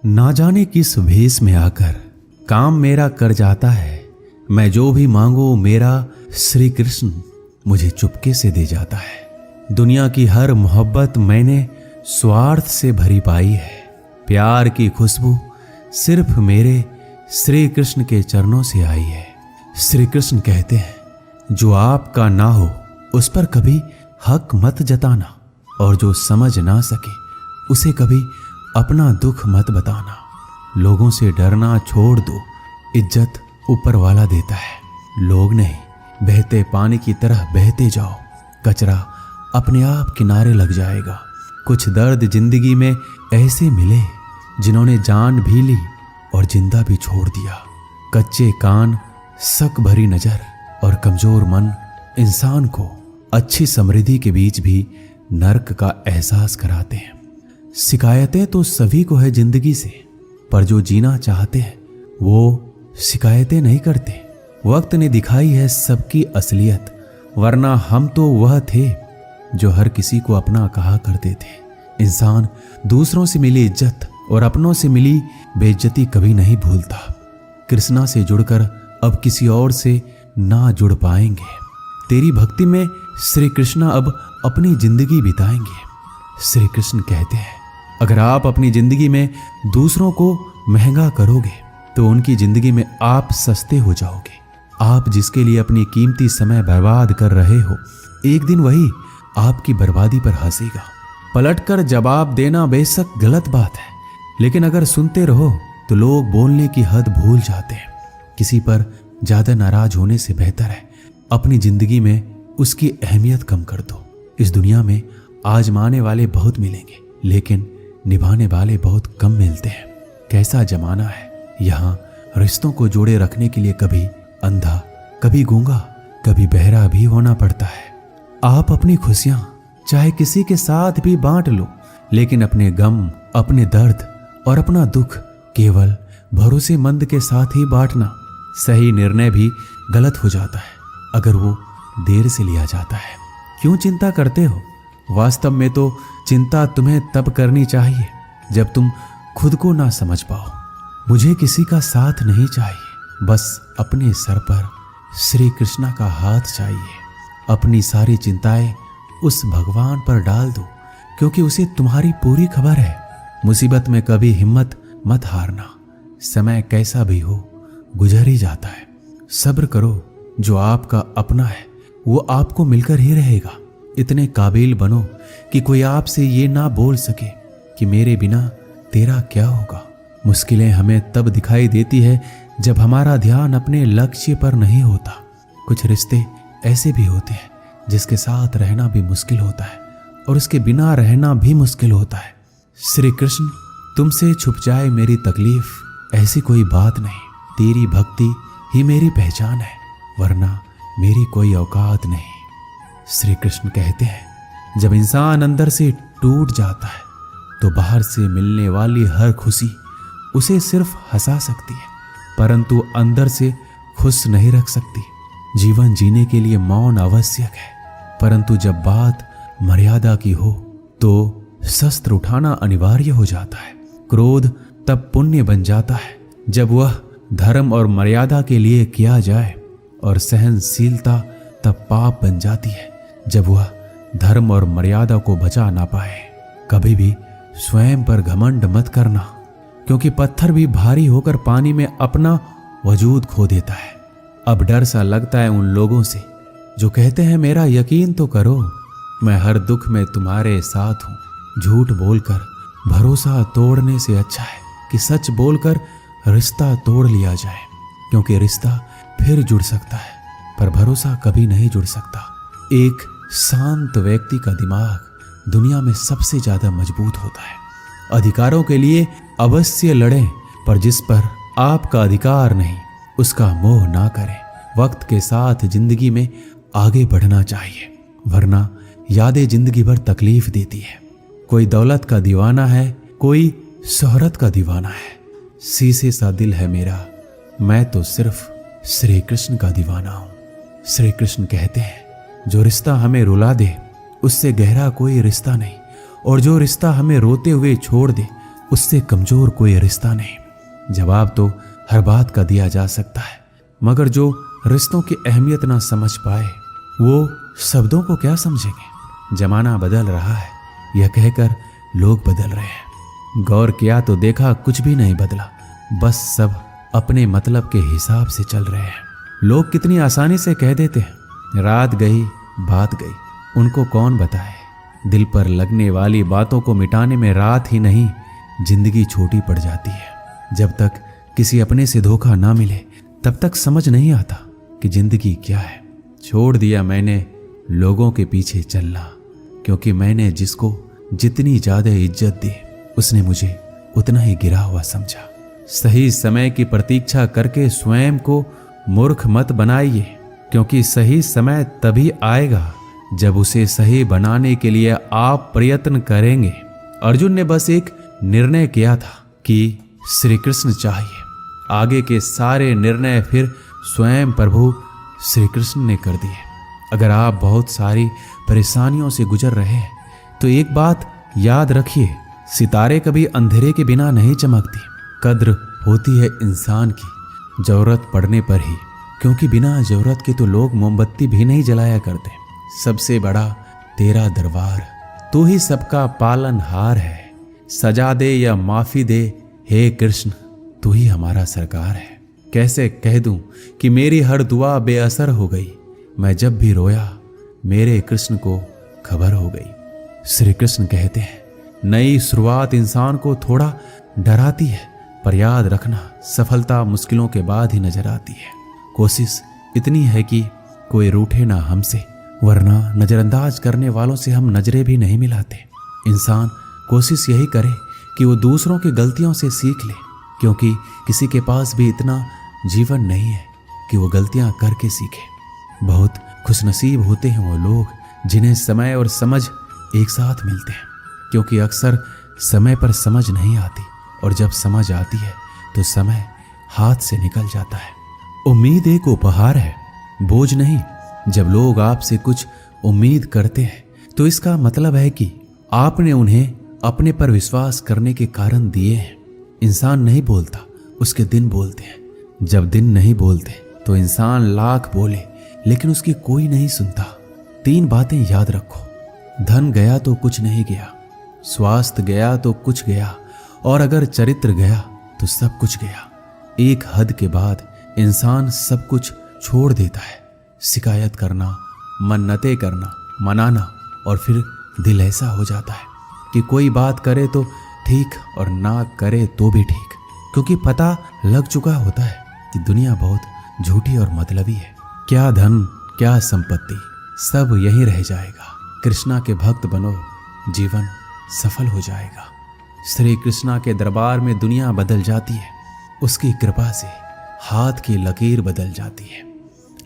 ना जाने किस भेष में आकर काम मेरा कर जाता है। मैं जो भी मांगू मेरा श्री कृष्ण मुझे चुपके से दे जाता है। दुनिया की हर मोहब्बत मैंने स्वार्थ से भरी पाई है। प्यार की खुशबू सिर्फ मेरे श्री कृष्ण के चरणों से आई है। श्री कृष्ण कहते हैं, जो आपका ना हो उस पर कभी हक मत जताना, और जो समझ ना सके उसे कभी अपना दुख मत बताना। लोगों से डरना छोड़ दो, इज्जत ऊपर वाला देता है, लोग नहीं। बहते पानी की तरह बहते जाओ, कचरा अपने आप किनारे लग जाएगा। कुछ दर्द जिंदगी में ऐसे मिले जिन्होंने जान भी ली और जिंदा भी छोड़ दिया। कच्चे कान, शक भरी नजर और कमजोर मन इंसान को अच्छी समृद्धि के बीच भी नर्क का एहसास कराते हैं। शिकायतें तो सभी को है जिंदगी से, पर जो जीना चाहते हैं वो शिकायतें नहीं करते। वक्त ने दिखाई है सबकी असलियत, वरना हम तो वह थे जो हर किसी को अपना कहा करते थे। इंसान दूसरों से मिली इज्जत और अपनों से मिली बेइज्जती कभी नहीं भूलता। कृष्णा से जुड़कर अब किसी और से ना जुड़ पाएंगे। तेरी भक्ति में श्री कृष्णा अब अपनी जिंदगी बिताएंगे। श्री कृष्ण कहते हैं, अगर आप अपनी जिंदगी में दूसरों को महंगा करोगे तो उनकी जिंदगी में आप सस्ते हो जाओगे। आप जिसके लिए अपनी कीमती समय बर्बाद कर रहे हो, एक दिन वही आपकी बर्बादी पर हंसेगा। पलटकर जवाब देना बेशक गलत बात है, लेकिन अगर सुनते रहो तो लोग बोलने की हद भूल जाते हैं। किसी पर ज्यादा नाराज होने से बेहतर है अपनी जिंदगी में उसकी अहमियत कम कर दो। इस दुनिया में आजमाने वाले बहुत मिलेंगे, लेकिन निभाने वाले बहुत कम मिलते हैं। कैसा जमाना है, यहाँ रिश्तों को जोड़े रखने के लिए कभी अंधा, कभी गूंगा, कभी बहरा भी होना पड़ता है। आप अपनी खुशियां चाहे किसी के साथ भी बांट लो, लेकिन अपने गम, अपने दर्द और अपना दुख केवल भरोसेमंद के साथ ही बांटना। सही निर्णय भी गलत हो जाता है अगर वो देर से लिया जाता है। क्यों चिंता करते हो? वास्तव में तो चिंता तुम्हें तब करनी चाहिए जब तुम खुद को ना समझ पाओ। मुझे किसी का साथ नहीं चाहिए, बस अपने सर पर श्री कृष्णा का हाथ चाहिए। अपनी सारी चिंताएं उस भगवान पर डाल दो, क्योंकि उसे तुम्हारी पूरी खबर है। मुसीबत में कभी हिम्मत मत हारना। समय कैसा भी हो गुजर ही जाता है। सब्र करो, जो आपका अपना है वो आपको मिलकर ही रहेगा। इतने काबिल बनो कि कोई आपसे ये ना बोल सके कि मेरे बिना तेरा क्या होगा। मुश्किलें हमें तब दिखाई देती है जब हमारा ध्यान अपने लक्ष्य पर नहीं होता। कुछ रिश्ते ऐसे भी होते हैं जिसके साथ रहना भी मुश्किल होता है और उसके बिना रहना भी मुश्किल होता है। श्री कृष्ण, तुमसे छुप जाए मेरी तकलीफ, ऐसी कोई बात नहीं। तेरी भक्ति ही मेरी पहचान है, वरना मेरी कोई औकात नहीं। श्री कृष्ण कहते हैं, जब इंसान अंदर से टूट जाता है तो बाहर से मिलने वाली हर खुशी उसे सिर्फ हंसा सकती है, परंतु अंदर से खुश नहीं रख सकती। जीवन जीने के लिए मौन आवश्यक है, परंतु जब बात मर्यादा की हो तो शस्त्र उठाना अनिवार्य हो जाता है। क्रोध तब पुण्य बन जाता है जब वह धर्म और मर्यादा के लिए किया जाए, और सहनशीलता तब पाप बन जाती है जब वह धर्म और मर्यादा को बचा ना पाए। कभी भी स्वयं पर घमंड मत करना, क्योंकि पत्थर भी भारी होकर पानी में अपना वजूद खो देता है। अब डर सा लगता है उन लोगों से जो कहते हैं, मेरा यकीन तो करो, मैं हर दुख में तुम्हारे साथ हूं। झूठ बोलकर भरोसा तोड़ने से अच्छा है कि सच बोलकर रिश्ता तोड़ लिया जाए, क्योंकि रिश्ता फिर जुड़ सकता है पर भरोसा कभी नहीं जुड़ सकता। एक शांत व्यक्ति का दिमाग दुनिया में सबसे ज्यादा मजबूत होता है। अधिकारों के लिए अवश्य लड़ें, पर जिस पर आपका अधिकार नहीं उसका मोह ना करें। वक्त के साथ जिंदगी में आगे बढ़ना चाहिए, वरना यादें जिंदगी भर तकलीफ देती है। कोई दौलत का दीवाना है, कोई शोहरत का दीवाना है। शीशे सा दिल है मेरा, मैं तो सिर्फ श्री कृष्ण का दीवाना हूं। श्री कृष्ण कहते हैं, जो रिश्ता हमें रुला दे उससे गहरा कोई रिश्ता नहीं, और जो रिश्ता हमें रोते हुए छोड़ दे उससे कमजोर कोई रिश्ता नहीं। जवाब तो हर बात का दिया जा सकता है, मगर जो रिश्तों की अहमियत ना समझ पाए वो शब्दों को क्या समझेंगे। जमाना बदल रहा है, यह कहकर लोग बदल रहे हैं। गौर किया तो देखा कुछ भी नहीं बदला, बस सब अपने मतलब के हिसाब से चल रहे हैं। लोग कितनी आसानी से कह देते हैं, रात गई बात गई। उनको कौन बताए, दिल पर लगने वाली बातों को मिटाने में रात ही नहीं जिंदगी छोटी पड़ जाती है। जब तक किसी अपने से धोखा ना मिले तब तक समझ नहीं आता कि जिंदगी क्या है। छोड़ दिया मैंने लोगों के पीछे चलना, क्योंकि मैंने जिसको जितनी ज्यादा इज्जत दी उसने मुझे उतना ही गिरा हुआ समझा। सही समय की प्रतीक्षा करके स्वयं को मूर्ख मत बनाइए, क्योंकि सही समय तभी आएगा जब उसे सही बनाने के लिए आप प्रयत्न करेंगे। अर्जुन ने बस एक निर्णय किया था कि श्री कृष्ण चाहिए। आगे के सारे निर्णय फिर स्वयं प्रभु श्री कृष्ण ने कर दिए। अगर आप बहुत सारी परेशानियों से गुजर रहे हैं तो एक बात याद रखिए, सितारे कभी अंधेरे के बिना नहीं चमकती। कद्र होती है इंसान की जरूरत पड़ने पर ही, क्योंकि बिना जरूरत के तो लोग मोमबत्ती भी नहीं जलाया करते। सबसे बड़ा तेरा दरबार, तू ही सबका पालनहार है। सजा दे या माफी दे, हे कृष्ण तू ही हमारा सरकार है। कैसे कह दूं कि मेरी हर दुआ बेअसर हो गई। मैं जब भी रोया मेरे कृष्ण को खबर हो गई। श्री कृष्ण कहते हैं, नई शुरुआत इंसान को थोड़ा डराती है, पर याद रखना सफलता मुश्किलों के बाद ही नजर आती है। कोशिश इतनी है कि कोई रूठे ना हमसे, वरना नजरअंदाज करने वालों से हम नजरें भी नहीं मिलाते। इंसान कोशिश यही करे कि वो दूसरों की गलतियों से सीख ले, क्योंकि किसी के पास भी इतना जीवन नहीं है कि वो गलतियां करके सीखे। बहुत खुशनसीब होते हैं वो लोग जिन्हें समय और समझ एक साथ मिलते हैं, क्योंकि अक्सर समय पर समझ नहीं आती और जब समझ आती है तो समय हाथ से निकल जाता है। उम्मीद एक उपहार है, बोझ नहीं। जब लोग आपसे कुछ उम्मीद करते हैं तो इसका मतलब है कि आपने उन्हें अपने पर विश्वास करने के कारण दिए हैं। इंसान नहीं बोलता, उसके दिन बोलते हैं। जब दिन नहीं बोलते तो इंसान लाख बोले लेकिन उसकी कोई नहीं सुनता। 3 बातें याद रखो, धन गया तो कुछ नहीं गया, स्वास्थ्य गया तो कुछ गया, और अगर चरित्र गया तो सब कुछ गया। एक हद के बाद इंसान सब कुछ छोड़ देता है। शिकायत करना, मन्नतें करना, मनाना, और फिर दिल ऐसा हो जाता है कि कोई बात करे तो ठीक और ना करे तो भी ठीक, क्योंकि पता लग चुका होता है कि दुनिया बहुत झूठी और मतलबी है। क्या धन क्या संपत्ति, सब यहीं रह जाएगा। कृष्णा के भक्त बनो, जीवन सफल हो जाएगा। श्री कृष्णा के दरबार में दुनिया बदल जाती है, उसकी कृपा से हाथ की लकीर बदल जाती है।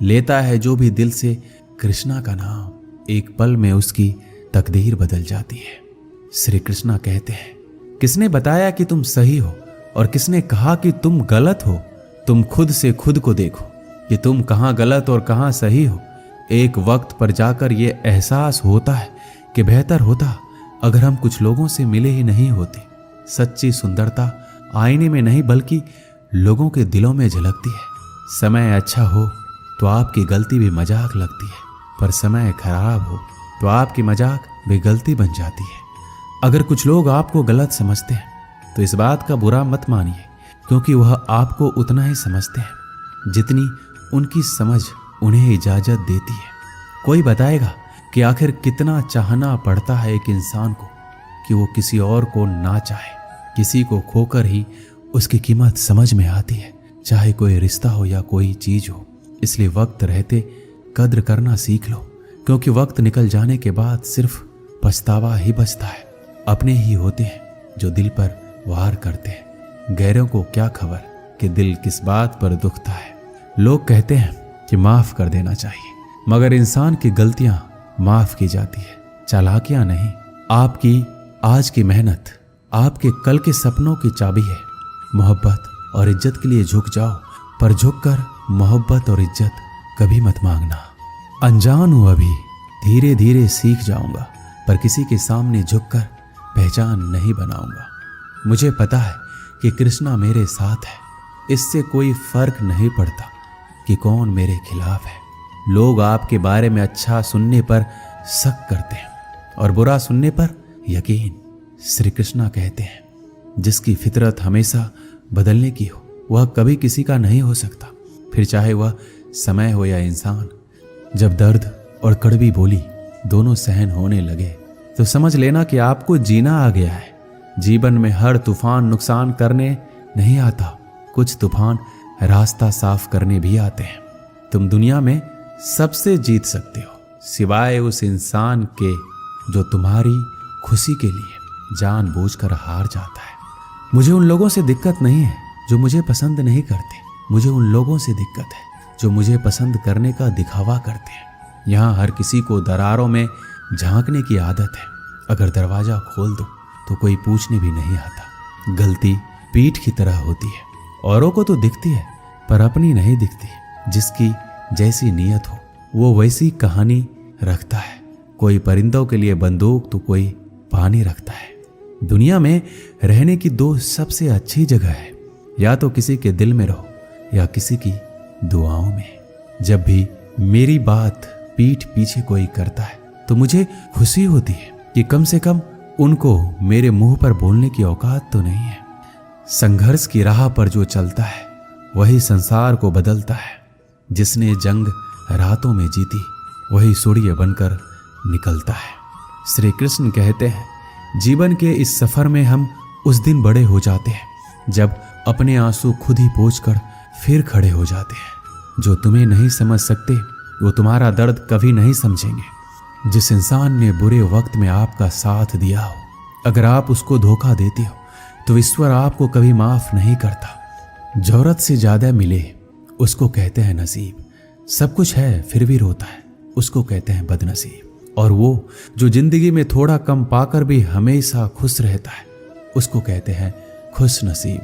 लेता है जो भी दिल से कृष्णा का नाम, एक पल में उसकी तकदीर बदल जाती है। श्री कृष्णा कहते हैं, किसने बताया कि तुम सही हो और किसने कहा कि तुम गलत हो। तुम खुद से खुद को देखो कि तुम कहाँ गलत और कहाँ सही हो। एक वक्त पर जाकर ये एहसास होता है कि बेहतर होता अगर हम कुछ लोगों से मिले ही नहीं होते। सच्ची सुंदरता आईने में नहीं बल्कि लोगों के दिलों में झलकती है। समय अच्छा हो तो आपकी गलती भी मजाक लगती है, पर समय खराब हो तो आपकी मजाक भी गलती बन जाती है। अगर कुछ लोग आपको गलत समझते हैं तो इस बात का बुरा मत मानिए, क्योंकि वह आपको उतना ही समझते हैं जितनी उनकी समझ उन्हें इजाजत देती है। कोई बताएगा कि आखिर कितना चाहना पड़ता है एक इंसान को कि वो किसी और को ना चाहे। किसी को खोकर ही उसकी कीमत समझ में आती है, चाहे कोई रिश्ता हो या कोई चीज हो। इसलिए वक्त रहते कद्र करना सीख लो, क्योंकि वक्त निकल जाने के बाद सिर्फ पछतावा ही बचता है। अपने ही होते हैं जो दिल पर वार करते हैं, गैरों को क्या खबर कि दिल किस बात पर दुखता है। लोग कहते हैं कि माफ कर देना चाहिए, मगर इंसान की गलतियां माफ की जाती है, चालाकियां नहीं। आपकी आज की मेहनत आपके कल के सपनों की चाबी है। मोहब्बत और इज्जत के लिए झुक जाओ, पर झुककर मोहब्बत और इज्जत कभी मत मांगना। अनजान हूं अभी, धीरे धीरे सीख जाऊंगा, पर किसी के सामने झुककर पहचान नहीं बनाऊंगा। मुझे पता है कि कृष्णा मेरे साथ है। इससे कोई फर्क नहीं पड़ता कि कौन मेरे खिलाफ है। लोग आपके बारे में अच्छा सुनने पर शक करते हैं और बुरा सुनने पर यकीन। श्री कृष्णा कहते हैं, जिसकी फितरत हमेशा बदलने की हो वह कभी किसी का नहीं हो सकता, फिर चाहे वह समय हो या इंसान। जब दर्द और कड़वी बोली दोनों सहन होने लगे तो समझ लेना कि आपको जीना आ गया है। जीवन में हर तूफान नुकसान करने नहीं आता, कुछ तूफान रास्ता साफ करने भी आते हैं। तुम दुनिया में सबसे जीत सकते हो सिवाय उस इंसान के जो तुम्हारी खुशी के लिए जानबूझकर हार जाता है। मुझे उन लोगों से दिक्कत नहीं है जो मुझे पसंद नहीं करते, मुझे उन लोगों से दिक्कत है जो मुझे पसंद करने का दिखावा करते हैं। यहाँ हर किसी को दरारों में झांकने की आदत है। अगर दरवाजा खोल दो तो कोई पूछने भी नहीं आता। गलती पीठ की तरह होती है, औरों को तो दिखती है पर अपनी नहीं दिखती। जिसकी जैसी नीयत हो वो वैसी कहानी रखता है। कोई परिंदों के लिए बंदूक तो कोई पानी रखता है। दुनिया में रहने की दो सबसे अच्छी जगह है, या तो किसी के दिल में रहो या किसी की दुआओं में। जब भी मेरी बात पीठ पीछे कोई करता है तो मुझे खुशी होती है कि कम से कम उनको मेरे मुंह पर बोलने की औकात तो नहीं है। संघर्ष की राह पर जो चलता है वही संसार को बदलता है। जिसने जंग रातों में जीती वही सूर्य बनकर निकलता है। श्री कृष्ण कहते हैं, जीवन के इस सफर में हम उस दिन बड़े हो जाते हैं जब अपने आंसू खुद ही पोंछकर फिर खड़े हो जाते हैं। जो तुम्हें नहीं समझ सकते वो तुम्हारा दर्द कभी नहीं समझेंगे। जिस इंसान ने बुरे वक्त में आपका साथ दिया हो, अगर आप उसको धोखा देते हो तो ईश्वर आपको कभी माफ नहीं करता। जरूरत से ज्यादा मिले उसको कहते हैं नसीब। सब कुछ है फिर भी रोता है उसको कहते हैं बदनसीब। और वो जो जिंदगी में थोड़ा कम पाकर भी हमेशा खुश रहता है उसको कहते हैं खुश नसीब।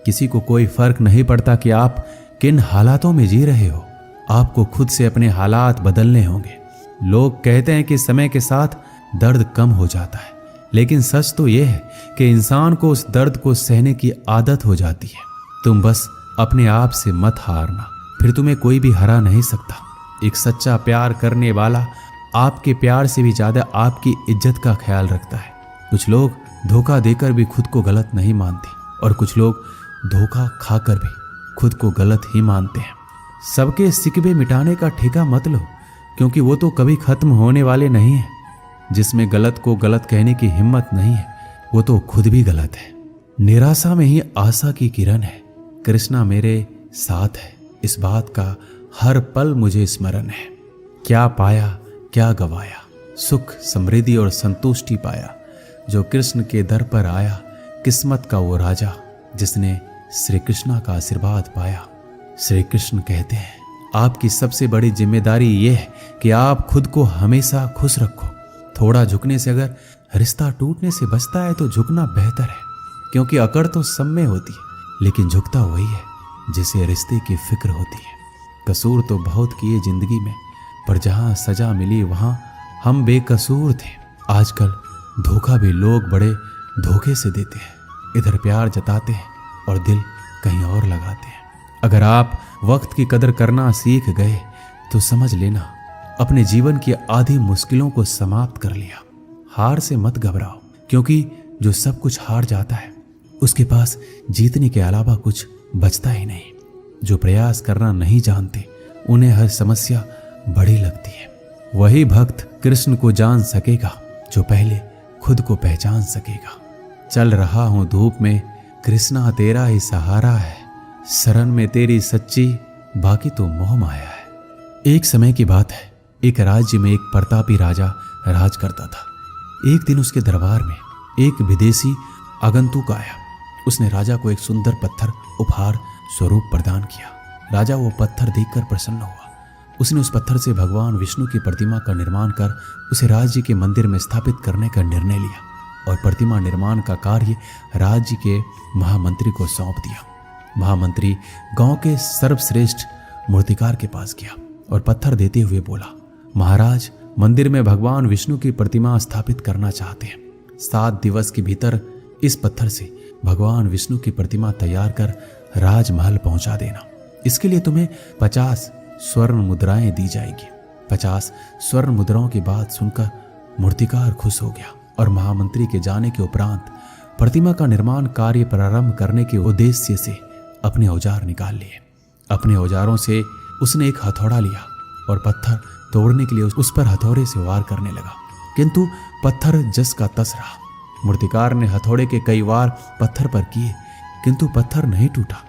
किसी को कोई फर्क नहीं पड़ता कि आप किन हालातों में जी रहे हो, आपको खुद से अपने हालात बदलने होंगे। लोग कहते हैं कि समय के साथ दर्द कम हो जाता है, लेकिन सच तो यह है कि इंसान को उस दर्द को सहने की आदत हो जाती है। तुम बस अपने आप से मत हारना, फिर तुम्हें कोई भी हरा नहीं सकता। एक सच्चा प्यार करने वाला आपके प्यार से भी ज्यादा आपकी इज्जत का ख्याल रखता है। कुछ लोग धोखा देकर भी खुद को गलत नहीं मानते और कुछ लोग धोखा खाकर भी खुद को गलत ही मानते हैं। सबके सिकवे मिटाने का ठेका मत लो, क्योंकि वो तो कभी खत्म होने वाले नहीं है। जिसमें गलत को गलत कहने की हिम्मत नहीं है वो तो खुद भी गलत है। निराशा में ही आशा की किरण है। कृष्णा मेरे साथ है, इस बात का हर पल मुझे स्मरण है। क्या पाया क्या गवाया, सुख समृद्धि और संतुष्टि पाया जो कृष्ण के दर पर आया। किस्मत का वो राजा जिसने श्री कृष्णा का आशीर्वाद पाया। श्री कृष्ण कहते हैं, आपकी सबसे बड़ी जिम्मेदारी यह है कि आप खुद को हमेशा खुश रखो। थोड़ा झुकने से अगर रिश्ता टूटने से बचता है तो झुकना बेहतर है, क्योंकि अकड़ तो सब में होती है, लेकिन झुकता वही है जिसे रिश्ते की फिक्र होती है। कसूर तो बहुत किए जिंदगी में, पर जहां सजा मिली वहां हम बेकसूर थे। आजकल धोखा भी लोग बड़े धोखे से देते हैं। इधर प्यार जताते हैं और दिल कहीं और लगाते हैं। अगर आप वक्त की कदर करना सीख गए तो समझ लेना अपने जीवन की आधी मुश्किलों को समाप्त कर लिया। हार से मत घबराओ, क्योंकि जो सब कुछ हार जाता है उसके पास जीतने के अलावा कुछ बचता ही नहीं। जो प्रयास करना नहीं जानते उन्हें हर समस्या बड़ी लगती है। वही भक्त कृष्ण को जान सकेगा जो पहले खुद को पहचान सकेगा। चल रहा हूं धूप में, कृष्णा तेरा ही सहारा है। शरण में तेरी सच्ची, बाकी तो मोह माया है। एक समय की बात है, एक राज्य में एक प्रतापी राजा राज करता था। एक दिन उसके दरबार में एक विदेशी आगंतुक आया। उसने राजा को एक सुंदर पत्थर उपहार स्वरूप प्रदान किया। राजा वो पत्थर देखकर प्रसन्न हुआ। उसने उस पत्थर से भगवान विष्णु की प्रतिमा का निर्माण कर उसे राज्य के मंदिर में स्थापित करने का निर्णय लिया और प्रतिमा निर्माण का कार्य राज्य के महामंत्री को सौंप दिया। महामंत्री गांव के सर्वश्रेष्ठ मूर्तिकार के पास गया और पत्थर देते हुए बोला, महाराज, मंदिर में भगवान विष्णु की प्रतिमा स्थापित करना चाहते हैं। 7 दिवस के भीतर इस पत्थर से भगवान विष्णु की प्रतिमा तैयार कर राजमहल पहुंचा देना। इसके लिए तुम्हें 50 स्वर्ण मुद्राएं दी जाएगी। 50 स्वर्ण मुद्राओं की बात सुनकर मूर्तिकार खुश हो गया और महामंत्री के जाने के उपरांत प्रतिमा का निर्माण कार्य प्रारंभ करने के उद्देश्य से अपने औजार निकाल लिए। अपने औजारों से उसने एक हथौड़ा लिया और पत्थर तोड़ने के लिए उस पर हथौड़े से वार करने लगा, किंतु पत्थर जस का तस रहा। मूर्तिकार ने हथौड़े के कई वार पत्थर पर किए, किंतु पत्थर नहीं टूटा।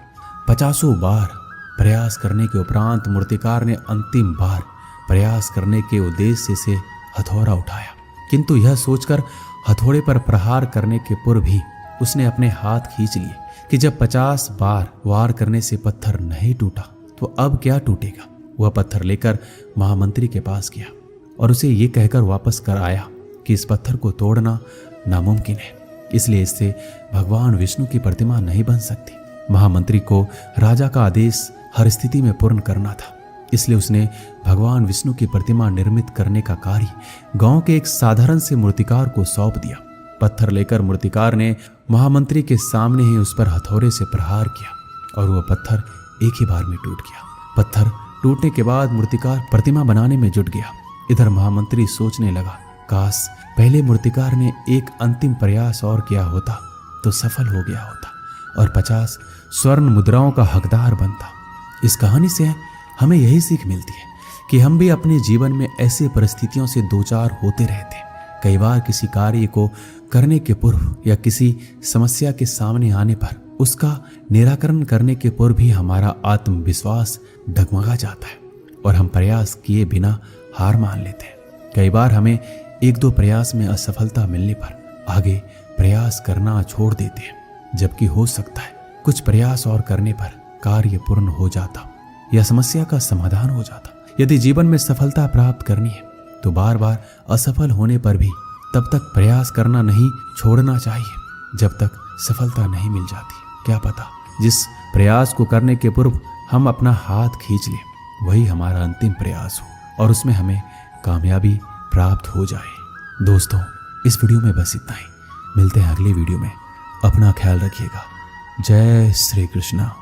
50 बार प्रयास करने के उपरांत मूर्तिकार ने अंतिम बार प्रयास करने के उद्देश्य से हथौड़ा उठाया, किंतु यह सोचकर हथौड़े पर प्रहार करने के पूर्व ही उसने अपने हाथ खींच लिए कि जब 50 बार वार करने से पत्थर नहीं टूटा तो अब क्या टूटेगा। वह पत्थर लेकर महामंत्री के पास गया और उसे ये कहकर वापस कर आया कि इस पत्थर को तोड़ना नामुमकिन है, इसलिए इससे भगवान विष्णु की प्रतिमा नहीं बन सकती। महामंत्री को राजा का आदेश हर स्थिति में पूर्ण करना था, इसलिए उसने भगवान विष्णु की प्रतिमा निर्मित करने का कार्य गांव के एक साधारण से मूर्तिकार को सौंप दिया। पत्थर लेकर मूर्तिकार ने महामंत्री के सामने ही उस पर हथौड़े से प्रहार किया और वह पत्थर एक ही बार में टूट गया। पत्थर टूटने के बाद मूर्तिकार प्रतिमा बनाने में जुट गया। इधर महामंत्री सोचने लगा, काश पहले मूर्तिकार ने एक अंतिम प्रयास और किया होता तो सफल हो गया होता और 50 स्वर्ण मुद्राओं का हकदार बनता। इस कहानी से हमें यही सीख मिलती है कि हम भी अपने जीवन में ऐसे परिस्थितियों से दो चार होते रहते हैं। कई बार किसी कार्य को करने के पूर्व या किसी समस्या के सामने आने पर उसका निराकरण करने के पूर्व भी हमारा आत्मविश्वास डगमगा जाता है और हम प्रयास किए बिना हार मान लेते हैं। कई बार हमें 1-2 प्रयास में असफलता मिलने पर आगे प्रयास करना छोड़ देते हैं, जबकि हो सकता है कुछ प्रयास और करने पर कार्य पूर्ण हो जाता या समस्या का समाधान हो जाता। यदि जीवन में सफलता प्राप्त करनी है तो बार बार असफल होने पर भी तब तक प्रयास करना नहीं छोड़ना चाहिए जब तक सफलता नहीं मिल जाती। क्या पता जिस प्रयास को करने के पूर्व हम अपना हाथ खींच लें वही हमारा अंतिम प्रयास हो और उसमें हमें कामयाबी प्राप्त हो जाए। दोस्तों, इस वीडियो में बस इतना ही। मिलते हैं अगले वीडियो में। अपना ख्याल रखिएगा। जय श्री कृष्णा।